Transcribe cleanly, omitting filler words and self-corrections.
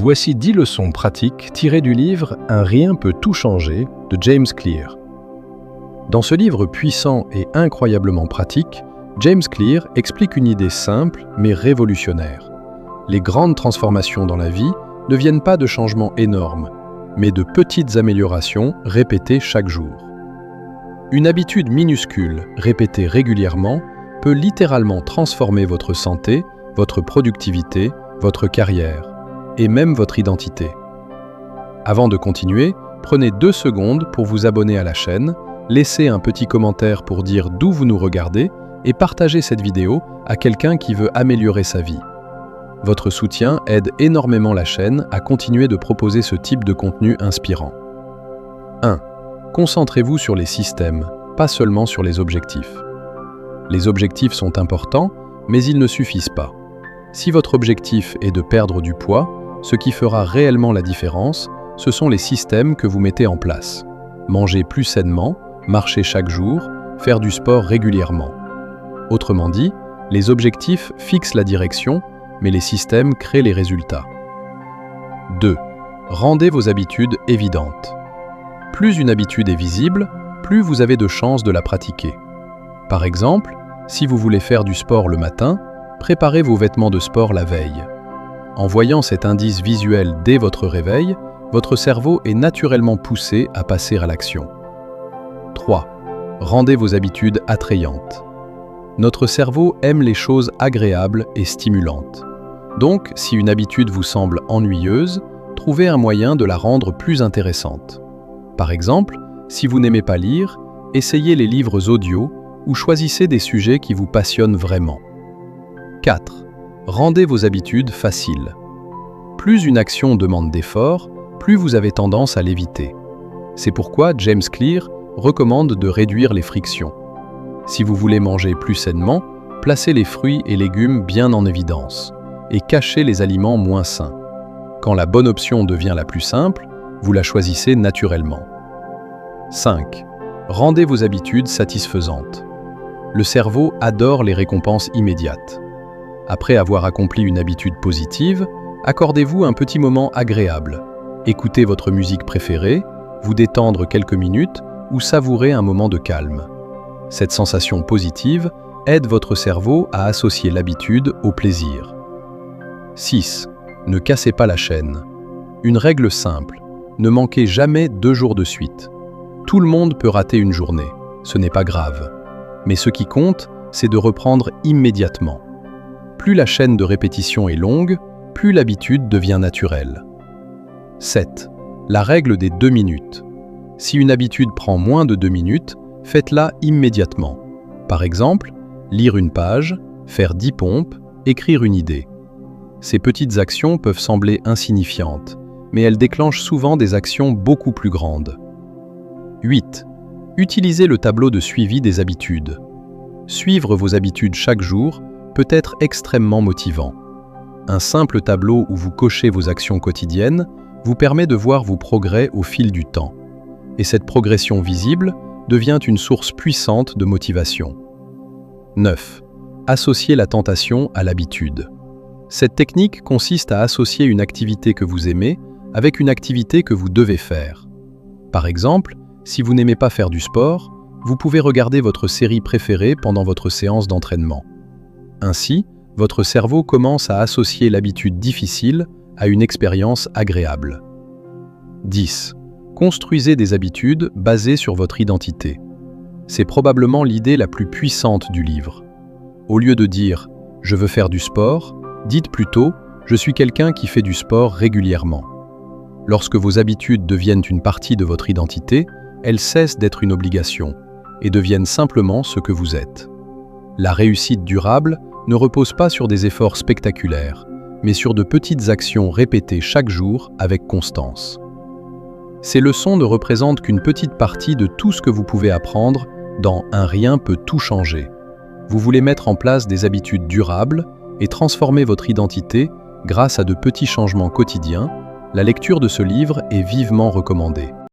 Voici 10 leçons pratiques tirées du livre « Un rien peut tout changer » de James Clear. Dans ce livre puissant et incroyablement pratique, James Clear explique une idée simple mais révolutionnaire. Les grandes transformations dans la vie ne viennent pas de changements énormes, mais de petites améliorations répétées chaque jour. Une habitude minuscule, répétée régulièrement, peut littéralement transformer votre santé, votre productivité, votre carrière, et même votre identité. Avant de continuer, prenez 2 secondes pour vous abonner à la chaîne, laissez un petit commentaire pour dire d'où vous nous regardez et partagez cette vidéo à quelqu'un qui veut améliorer sa vie. Votre soutien aide énormément la chaîne à continuer de proposer ce type de contenu inspirant. 1. Concentrez-vous sur les systèmes, pas seulement sur les objectifs. Les objectifs sont importants, mais ils ne suffisent pas. Si votre objectif est de perdre du poids, ce qui fera réellement la différence, ce sont les systèmes que vous mettez en place. Manger plus sainement, marcher chaque jour, faire du sport régulièrement. Autrement dit, les objectifs fixent la direction, mais les systèmes créent les résultats. 2. Rendez vos habitudes évidentes. Plus une habitude est visible, plus vous avez de chances de la pratiquer. Par exemple, si vous voulez faire du sport le matin, préparez vos vêtements de sport la veille. En voyant cet indice visuel dès votre réveil, votre cerveau est naturellement poussé à passer à l'action. 3. Rendez vos habitudes attrayantes. Notre cerveau aime les choses agréables et stimulantes. Donc, si une habitude vous semble ennuyeuse, trouvez un moyen de la rendre plus intéressante. Par exemple, si vous n'aimez pas lire, essayez les livres audio ou choisissez des sujets qui vous passionnent vraiment. 4. Rendez vos habitudes faciles. Plus une action demande d'efforts, plus vous avez tendance à l'éviter. C'est pourquoi James Clear recommande de réduire les frictions. Si vous voulez manger plus sainement, placez les fruits et légumes bien en évidence et cachez les aliments moins sains. Quand la bonne option devient la plus simple, vous la choisissez naturellement. 5. Rendez vos habitudes satisfaisantes. Le cerveau adore les récompenses immédiates. Après avoir accompli une habitude positive, accordez-vous un petit moment agréable. Écoutez votre musique préférée, vous détendre quelques minutes ou savourer un moment de calme. Cette sensation positive aide votre cerveau à associer l'habitude au plaisir. 6. Ne cassez pas la chaîne. Une règle simple, ne manquez jamais 2 jours de suite. Tout le monde peut rater une journée, ce n'est pas grave. Mais ce qui compte, c'est de reprendre immédiatement. Plus la chaîne de répétition est longue, plus l'habitude devient naturelle. 7. La règle des 2 minutes. Si une habitude prend moins de 2 minutes, faites-la immédiatement. Par exemple, lire une page, faire 10 pompes, écrire une idée. Ces petites actions peuvent sembler insignifiantes, mais elles déclenchent souvent des actions beaucoup plus grandes. 8. Utilisez le tableau de suivi des habitudes. Suivre vos habitudes chaque jour peut être extrêmement motivant. Un simple tableau où vous cochez vos actions quotidiennes vous permet de voir vos progrès au fil du temps. Et cette progression visible devient une source puissante de motivation. 9. Associez la tentation à l'habitude. Cette technique consiste à associer une activité que vous aimez avec une activité que vous devez faire. Par exemple, si vous n'aimez pas faire du sport, vous pouvez regarder votre série préférée pendant votre séance d'entraînement. Ainsi, votre cerveau commence à associer l'habitude difficile à une expérience agréable. 10. Construisez des habitudes basées sur votre identité. C'est probablement l'idée la plus puissante du livre. Au lieu de dire « je veux faire du sport », dites plutôt « je suis quelqu'un qui fait du sport régulièrement ». Lorsque vos habitudes deviennent une partie de votre identité, elles cessent d'être une obligation et deviennent simplement ce que vous êtes. La réussite durable ne repose pas sur des efforts spectaculaires, mais sur de petites actions répétées chaque jour avec constance. Ces leçons ne représentent qu'une petite partie de tout ce que vous pouvez apprendre dans « Un rien peut tout changer ». Vous voulez mettre en place des habitudes durables et transformer votre identité grâce à de petits changements quotidiens. La lecture de ce livre est vivement recommandée.